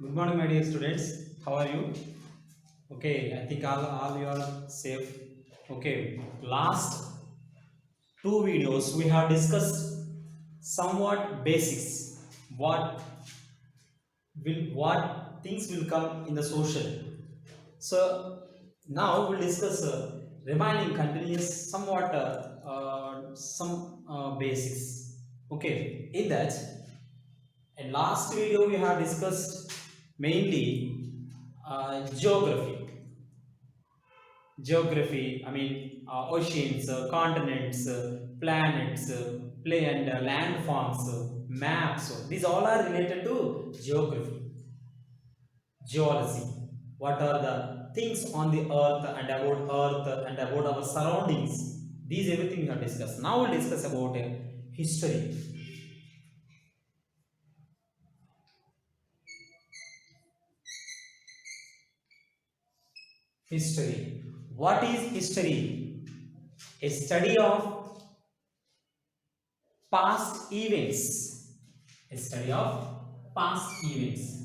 Good morning, my dear students. How are you? Okay, I think all you are safe. Okay, last two videos we have discussed somewhat basics. What things will come in the social. So now we'll discuss remaining continuous somewhat some basics. Okay, in that in last video we have discussed mainly geography, I mean oceans, continents, planets, play and landforms, maps. These all are related to geography, geology. What are the things on the earth and about our surroundings? These everything we have discussed. Now we'll discuss about history. History. What is history? A study of past events. A study of past events.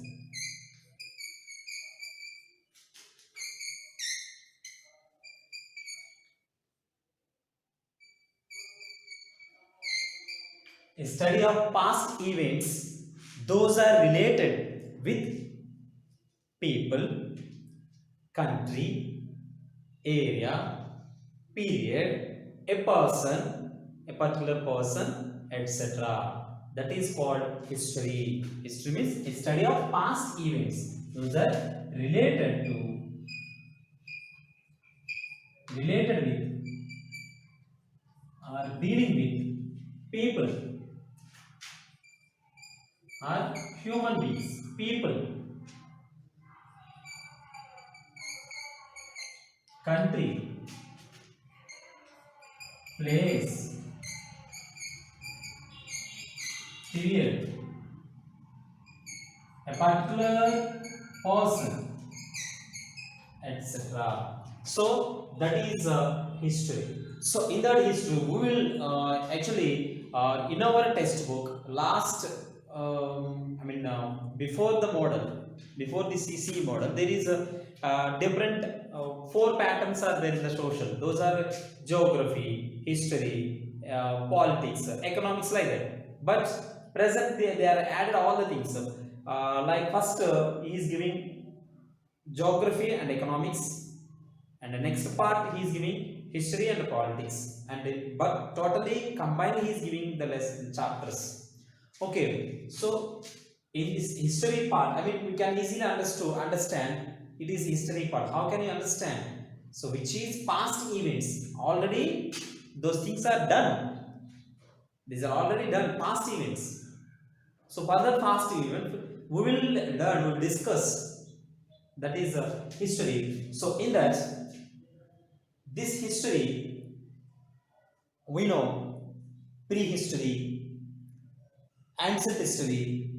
A study of past events, those are related with people, country, area, period, a person, a particular person, etc. That is called history. History means a study of past events. Those are related with, or dealing with people or human beings, people, country, place, period, a particular person, etc. So that is history. So in that history, we will actually in our textbook last, before the model, before the CCE model, there is a different four patterns are there in the social. Those are geography, history, politics, economics, like that. But present they are added all the things. Like first, he is giving geography and economics, and the next part he is giving history and politics, and but totally combined he is giving the lesson chapters. Okay, so in this history part, I mean, we can easily understand it is history part. How can you understand? So which is past events, already those things are done, these are already done, past events. So further past event we will learn, we will discuss, that is history. So in that, this history we know prehistory, ancient history,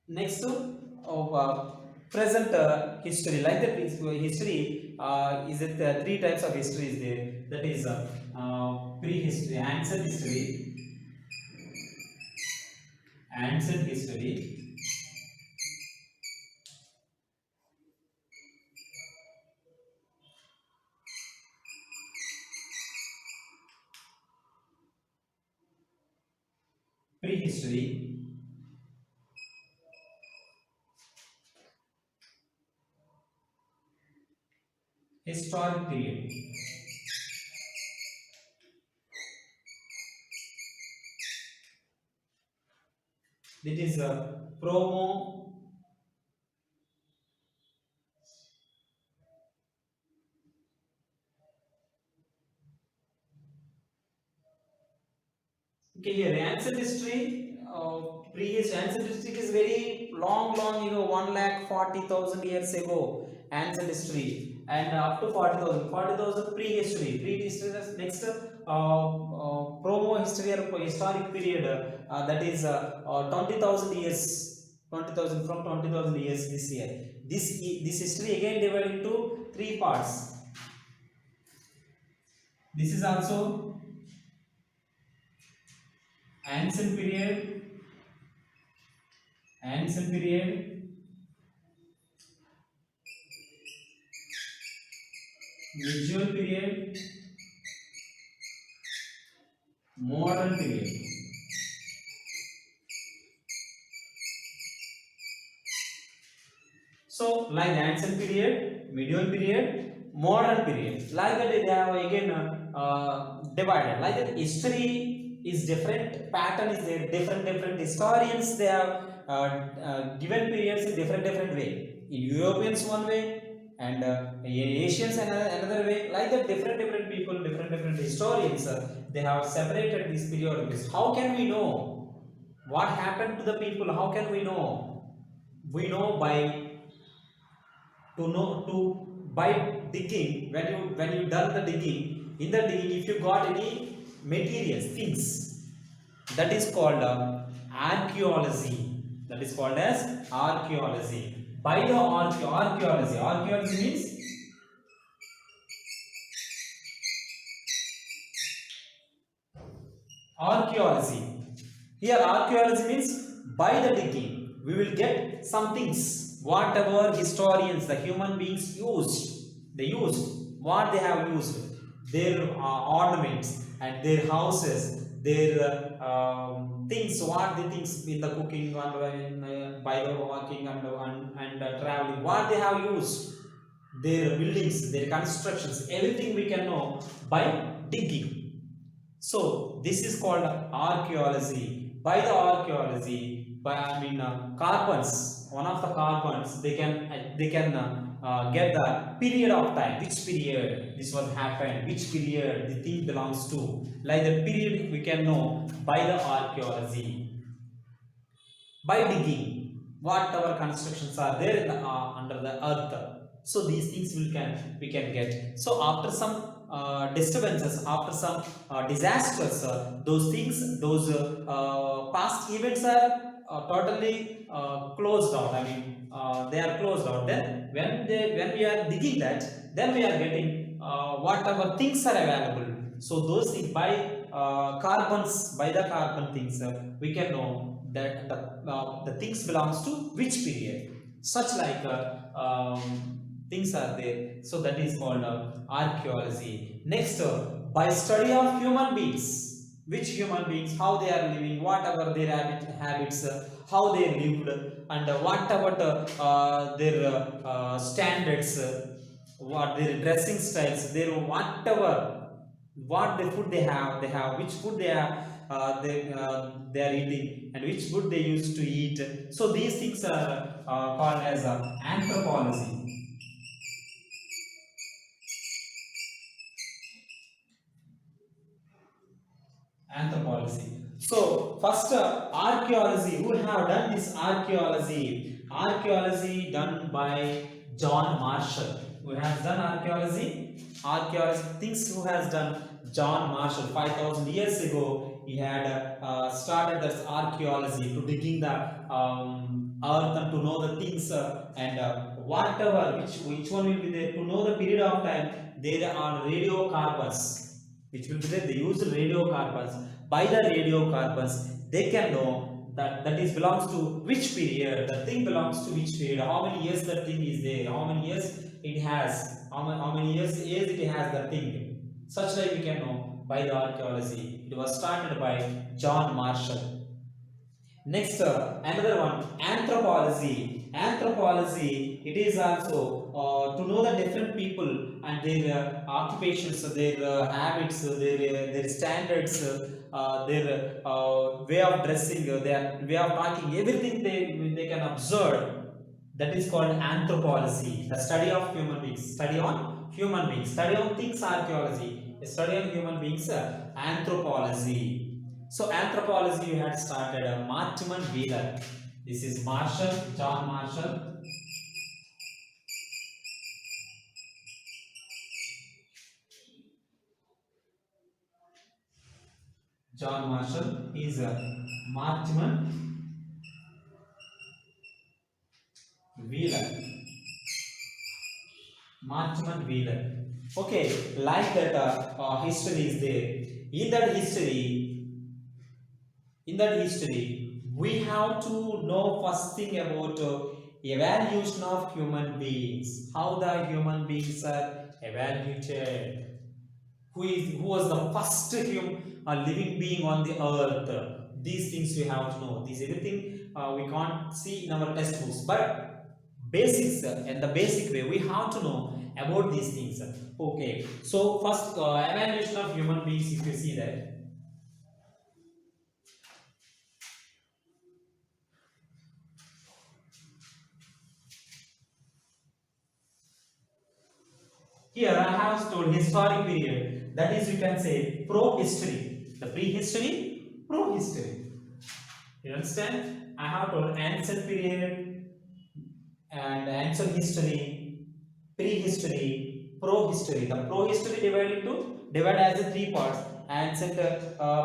next to of present history. Like that is history is it three types of history is there. That is prehistory, ancient history, prehistory, historic period. That is promo. Okay, here ancient history, previous ancient history is very long, 1,40,000 years ago. Ancient history, and up to 40,000 prehistory. Prehistory is next promo history or historic period, that is 20,000 years. 20,000 from 20,000 years this year. This history again divided into three parts. This is also ancient period, ancient period, medieval period, modern period. So, like ancient period, medieval period, modern period. Like that, they have again divided. Like that, history is different, pattern is there, different historians. They have given periods in different way. In Europeans one way, and in Asians another way. Like that, different people, different historians. They have separated these periods. How can we know what happened to the people? How can we know? We know by to by digging. When you done the digging, in the digging, if you got any materials, things, that is called archaeology. That is called as archaeology. By the archaeology means archaeology. Here archaeology means by the digging we will get some things, whatever historians, the human beings used. They used what they have used, their ornaments and their houses, their things, what the things in the cooking and by the walking and traveling, what they have used, their buildings, their constructions, everything we can know by digging. So this is called archaeology. By the archaeology, by carbons, one of the carbons, they can get the period of time, which period this was happened, which period the thing belongs to. Like the period we can know by the archaeology. By digging, whatever constructions are there in the, under the earth. So these things we can get. So after some disturbances, after some disasters, those things, those past events are totally closed out. I mean, they are closed out. Then when we are digging that, then we are getting whatever things are available. So those things carbons, by the carbon things, we can know that the things belongs to which period. Such like things are there. So that is called archaeology. Next, by study of human beings, which human beings, how they are living, whatever their habits, how they lived, and whatever their standards, what their dressing styles, their whatever, what the food they have which food they are eating, and which food they used to eat. So these things are called as anthropology. Anthropology. So first archaeology. Who have done this archaeology? Archaeology done by John Marshall. Who has done archaeology? Archaeology things who has done John Marshall. 5,000 years ago, he had started this archaeology to digging the earth and to know the things and whatever which one will be there to know the period of time. There are radiocarbons which will be there. They use radiocarbons. By the radiocarbons, they can know that is belongs to which period, the thing belongs to which period, how many years the thing is there, how many years it has, how many years it has the thing. Such like we can know by the archaeology. It was started by John Marshall. Next, another one, anthropology. Anthropology, it is also to know the different people and their occupations, their habits, their standards, their way of dressing, their way of talking, everything they can observe. That is called anthropology, the study of human beings. Study on human beings. Study on things, archaeology. Study on human beings, anthropology. So anthropology you had started Martin Wheeler. This is Marshall, John Marshall. John Marshall is Martin Wheeler. Martin Wheeler. Okay, like that history is there. In that history, we have to know first thing about evaluation of human beings, how the human beings are evaluated, who was the first living being on the earth. These things we have to know. These everything we can't see in our textbooks, but basics and the basic way we have to know about these things. Okay, so first evaluation of human beings, if you see that, here I have told historic period. That is, you can say pro-history. The prehistory, pro-history. You understand? I have told ancient period and ancient history, prehistory, pro-history. The pro-history divide as a three parts: ancient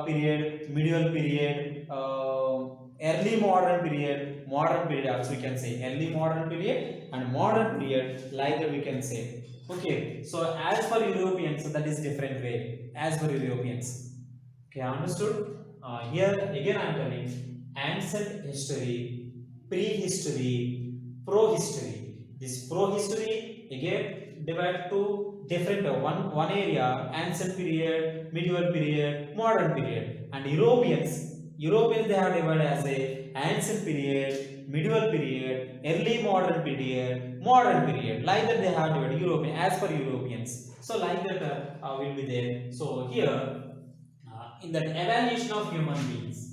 period, medieval period, early modern period. Also, we can say early modern period and modern period. Like that, we can say. Okay. So, as for Europeans, that is different way. As for Europeans. Okay, understood? Here again I am telling ancient history, prehistory, pro-history. This pro-history again divided to different one area: ancient period, medieval period, modern period. And Europeans they have divided as a ancient period, medieval period, early modern period, modern period. Like that they have divided European as per Europeans. So like that will be there. So here in the evaluation of human beings,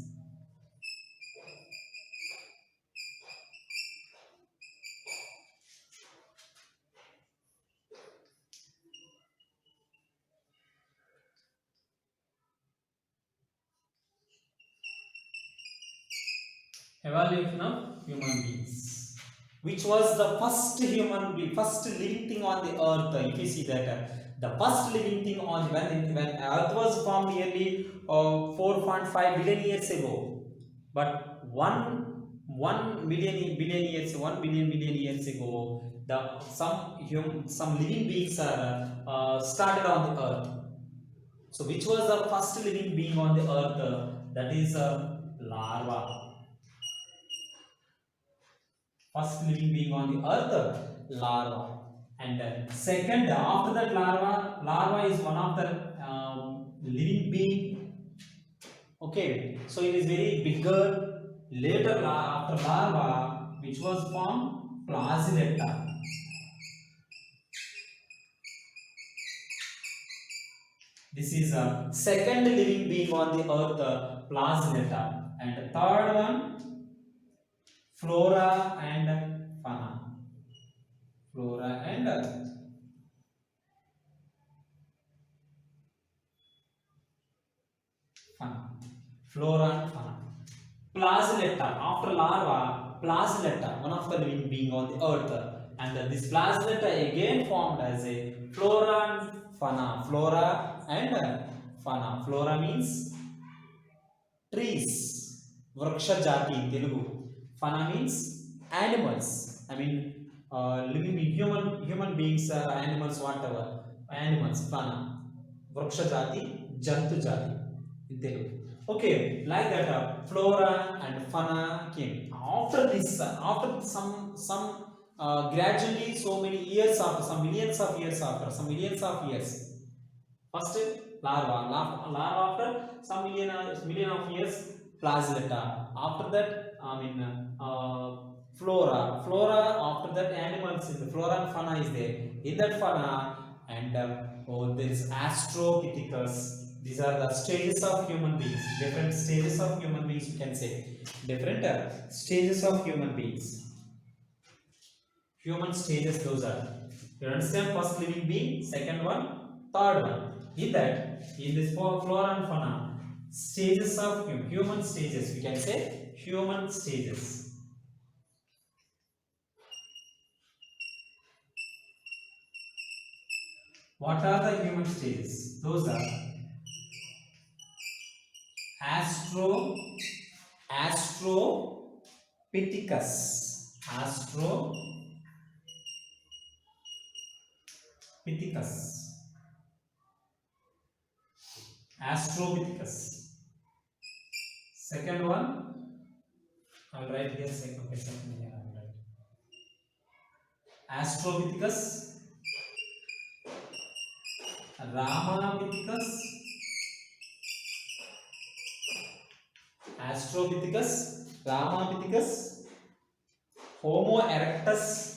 evaluation of human beings, which was the first human being, first living thing on the earth. If you see that the first living thing on when earth was formed nearly 4.5 billion years ago, but 1 billion years, 1 billion years ago, the some living beings are started on the earth. So, which was the first living being on the earth? That is a larva. First living being on the earth, larva. And second, after that larva is one of the living being. Okay, so it is very bigger. Later, after larva, which was formed placenta. This is a second living being on the earth, placenta. And the third one, flora and fauna. Flora and fauna. Flora and fauna. Placenta, after larva, placenta, one of the living being on the earth. And this placenta again formed as a flora and fauna. Flora and fauna. Flora means trees, vraksha jati in Telugu. Fana means animals. I mean, living being, human beings, animals, whatever. Animals, fana. Vraksha jati, jantu jati in Telugu. Okay, like that, flora and fauna came. After this, after some gradually, so many years after, some millions of years after, some millions of years. First larva after some million of years, placenta. After that, I mean flora. After that, animals in the flora and fauna is there. In that fauna, and there is Astropithecus. These are the stages of human beings. Different stages of human beings. You can say different stages of human beings. Human stages, those are. You understand? First living being, second one, third one. In that, in this flora and fauna, stages of human stages, we can say human stages. What are the human stages? Those are Astropithecus. Astropithecus. Astropithecus. Second one, I'll write here second. Okay, second here. I'll write Astropithecus, Ramapithecus, Astropithecus, Ramapithecus, Homo erectus,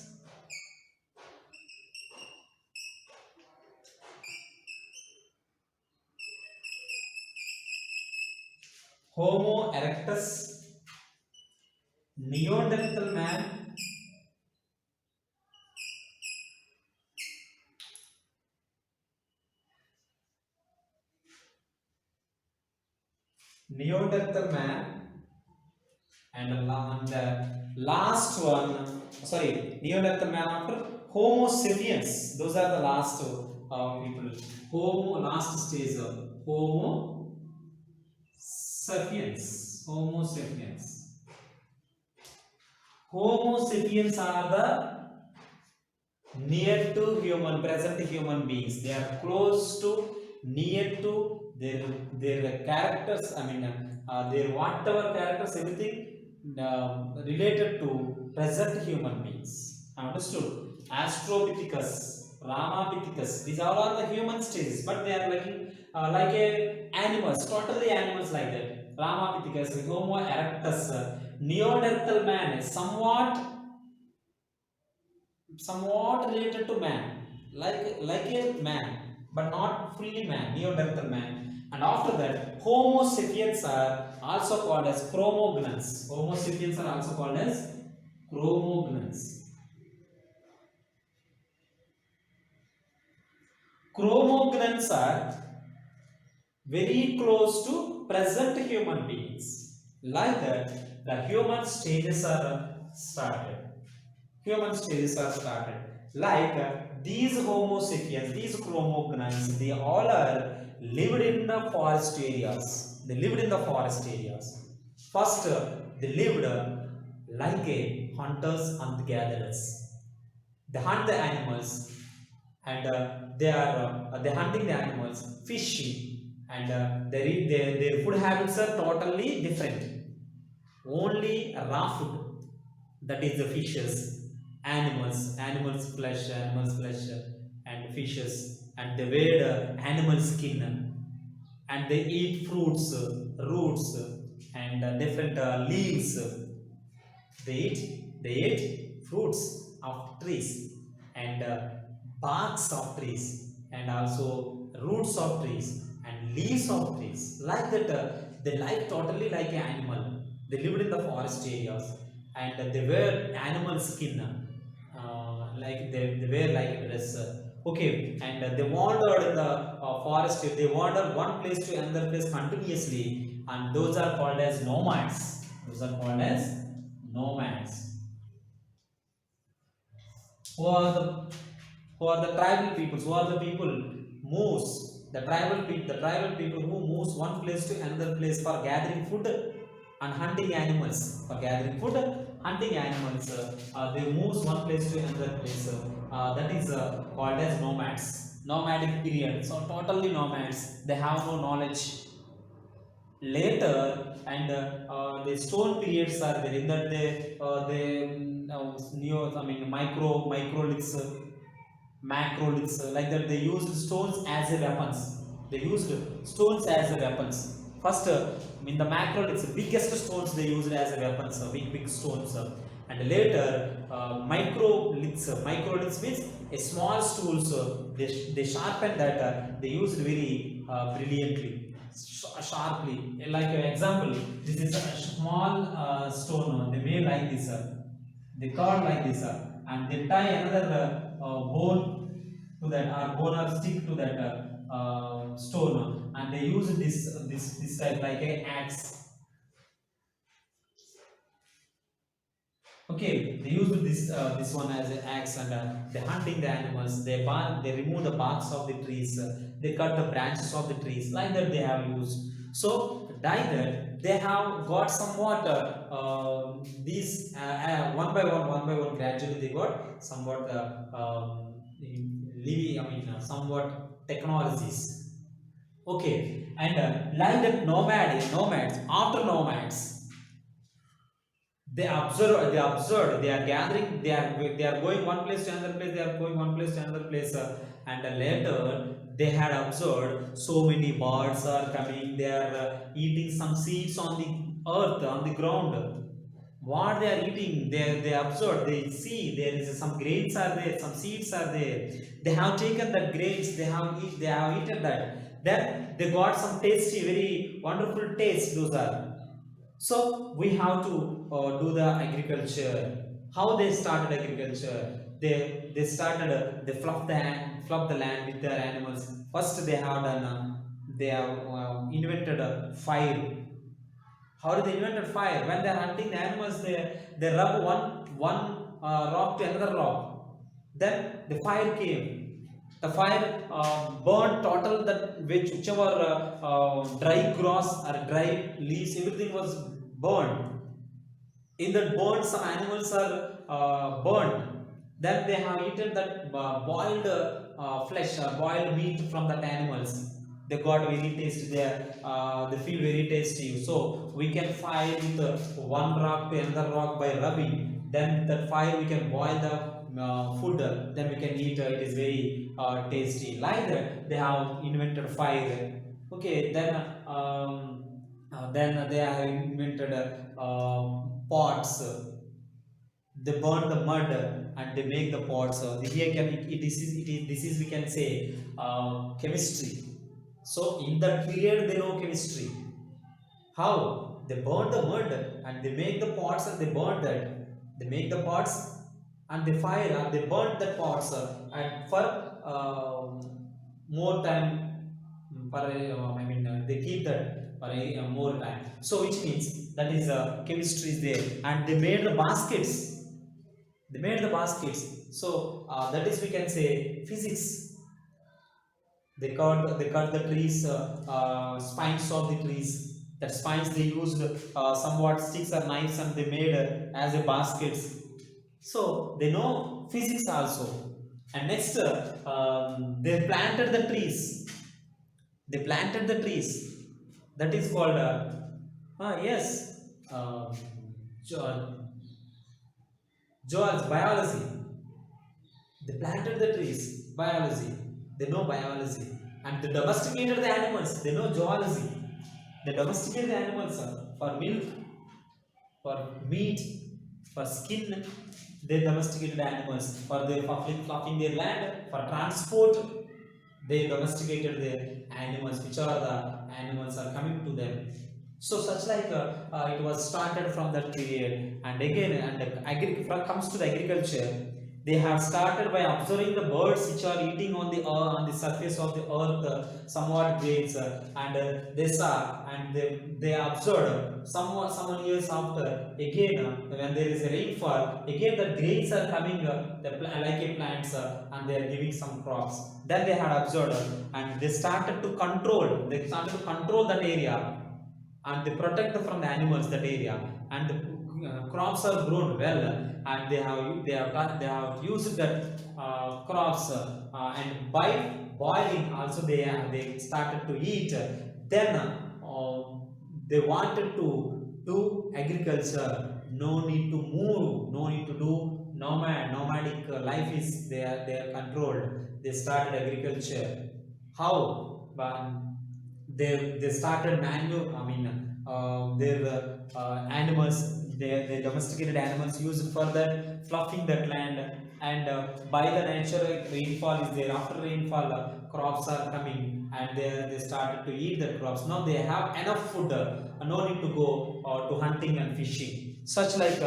Homo erectus, Neanderthal man, Neanderthal man, and the last one, sorry, Neanderthal man after Homo sapiens. Those are the last people. Homo, last stage of Homo sapiens. Homo sapiens. Homo sapiens are the near to human, present human beings. They are close to, near to their characters. I mean, their whatever characters, everything related to present human beings. Understood? Astropithecus, Ramapithecus. These all are the human stages, but they are like a animals, totally animals like that. Ramapithecus, Homo erectus, Neanderthal man is somewhat related to man, like a man, but not fully man, Neanderthal man. And after that, Homo sapiens are also called as chromognons. Homo sapiens are also called as chromognons. Chromognons are very close to present human beings. Like that, the human stages are started. Human stages are started. Like these Homo sapiens, these chromognons, they all are lived in the forest areas. They lived in the forest areas. First, they lived like a hunters and gatherers. They hunt the animals, and they hunting the animals, fishing, and their food habits are totally different. Only raw food, that is the fishes, animals flesh, and fishes, and they wear animal skin, and they eat fruits, roots, and different leaves. They eat fruits of trees, and barks of trees, and also roots of trees, and leaves of trees. Like that, they live totally like an animal. They lived in the forest areas, and they wear animal skin, like they wear like a dress. Okay, and they wandered in the forest. They wandered one place to another place continuously, and those are called as nomads. Those are called as nomads. Who are the tribal peoples? Who are the people moves? The tribal people who moves one place to another place for gathering food and hunting animals. For gathering food, hunting animals, they moves one place to another place. That is called as nomads. Nomadic period. So totally nomads. They have no knowledge later, and the stone periods are there. In that they neo, I mean microliths, macroliths, like that they used stones as a weapons. They used stones as a weapons. First, in the macroliths, biggest stones they used as a weapons, big stones. And later, microliths means a small stools. They sharpen that. They used very brilliantly, sharply. Like an example, this is a small stone. They made like this. They cut like this, and they tie another bone to that, or bone or stick to that stone, and they use this type like an axe. Okay, they use this one as an axe, and they hunting the animals. They remove the barks of the trees. They cut the branches of the trees. Like that they have used. So neither they have got somewhat these one by one gradually they got somewhat somewhat technologies. Okay, and like that nomads after nomads, they are gathering, they are going one place to another place, they are going one place to another place, and later they had observed so many birds are coming, they are eating some seeds on the earth, on the ground. What they are eating, they observe, they see there is some grains are there, some seeds are there. They have taken that grains, they have eaten that. Then they got some tasty, very wonderful taste, those are. So we have to do the agriculture. How they started agriculture? They started, they fluff the land with their animals. First they have done, they have invented a fire. How did they invent fire? When they are hunting the animals, they rub one rock to another rock. Then the fire came. The fire burned total, that whichever dry grass or dry leaves, everything was burned. In that burn, some animals are burned. Then they have eaten that boiled flesh, boiled meat from that animals. They got very tasty, they feel very tasty. So we can fire with one rock to another rock by rubbing. Then that fire we can boil the food, then we can eat, it is very tasty. Like that they have invented fire. Okay, then they have invented pots. They burn the mud and they make the pots. Here can this is we can say chemistry. So in that period they know chemistry. How they burn the mud and they make the pots and they burn that. They make the pots and they fire and they burn the pots, and for more time, for they keep that for more time. So which means that is chemistry is there, and they made the baskets. They made the baskets. So that is we can say physics. They cut the trees, spines of the trees. That spines they used somewhat sticks or knives and they made as a baskets. So they know physics also. And next, they planted the trees. They planted the trees. That is called yes, biology. They planted the trees, biology. They know biology. And they domesticated the animals. They know zoology. They domesticated the animals for milk, for meat, for skin. They domesticated animals for fluffing their land, for transport. They domesticated the animals, which are the animals are coming to them. So such like it was started from that period. And again, and comes to the agriculture. They have started by observing the birds which are eating on the surface of the earth, somewhat grains, and they saw and they observed someone years after, again when there is a rainfall, again the grains are coming, like a plants, and they are giving some crops. Then they had observed, and they started to control that area, and they protect from the animals that area, and the crops are grown well, and they have used that crops, and by boiling also they started to eat. Then they wanted to do agriculture. No need to move, no need to do nomadic life is they are controlled. They started agriculture. How? They started their animals, their domesticated animals used for that fluffing that land, and by the nature rainfall is there. After rainfall, crops are coming, and they started to eat the crops. Now they have enough food, no need to go to hunting and fishing. Such like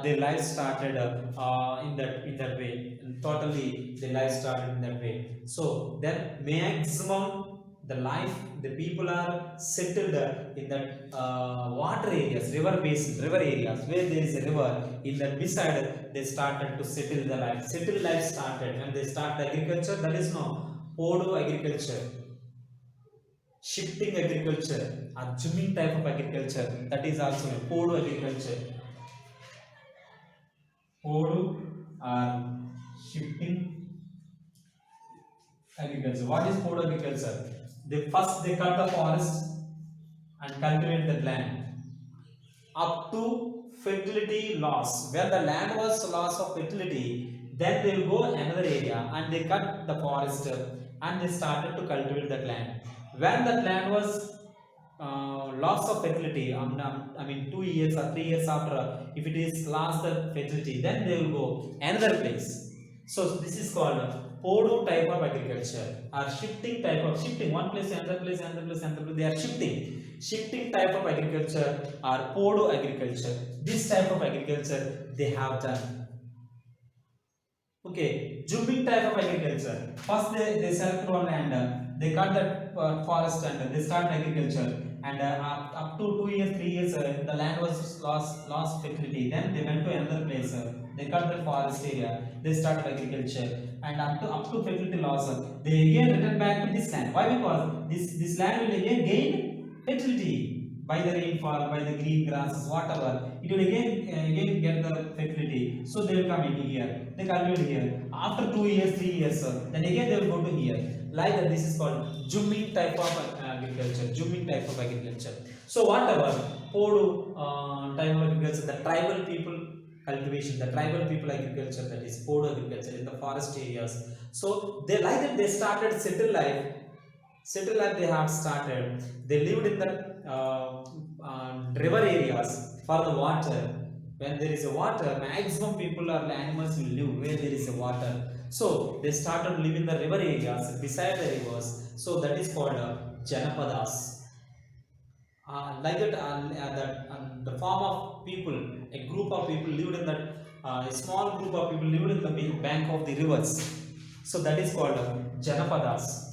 their life started in that way. And totally their life started in that way. So then maximum the life, the people are settled in that water areas, river areas where there is a river. In that beside they started to settle the life. Settled life started when they start agriculture. That is no Podo agriculture, shifting agriculture, assuming type of agriculture. That is also Podo agriculture. Podo are shifting agriculture. What is Podo agriculture? They cut the forest and cultivate the land up to fertility loss. When the land was loss of fertility, then they will go another area and they cut the forest and they started to cultivate that land. When that land was loss of fertility, I mean 2 years or 3 years after, if it is lost the fertility, then they will go another place. So this is called Podu type of agriculture, or shifting type of shifting, one place another place another place another place, they are shifting type of agriculture or Podu agriculture. This type of agriculture they have done. Okay, jumping type of agriculture. First they select one land, they cut that forest and they start agriculture. And up to 2 years, 3 years, the land was lost fertility. Then they went to another place. They cut the forest area. They started agriculture. And up to fertility loss, they again return back to this land. Why? Because this land will again gain fertility by the rainfall, by the green grasses, whatever. It will again get the fertility. So they will come in here. They cultivate here. After 2 years, 3 years, then again they will go to here. Like that, this is called jumping type of agriculture. Jumping type of agriculture. So whatever Podu type of agriculture, the tribal people cultivation, the tribal people agriculture, that is Podu agriculture in the forest areas. So they like that, they started settled life they have started. They lived in the river areas for the water. When there is a water, maximum people or animals will live where there is a water. So they started living in the river areas beside the rivers. So that is called Janapadas. Like that, the form of people, a group of people lived in that, a small group of people lived in the bank of the rivers. So that is called Janapadas.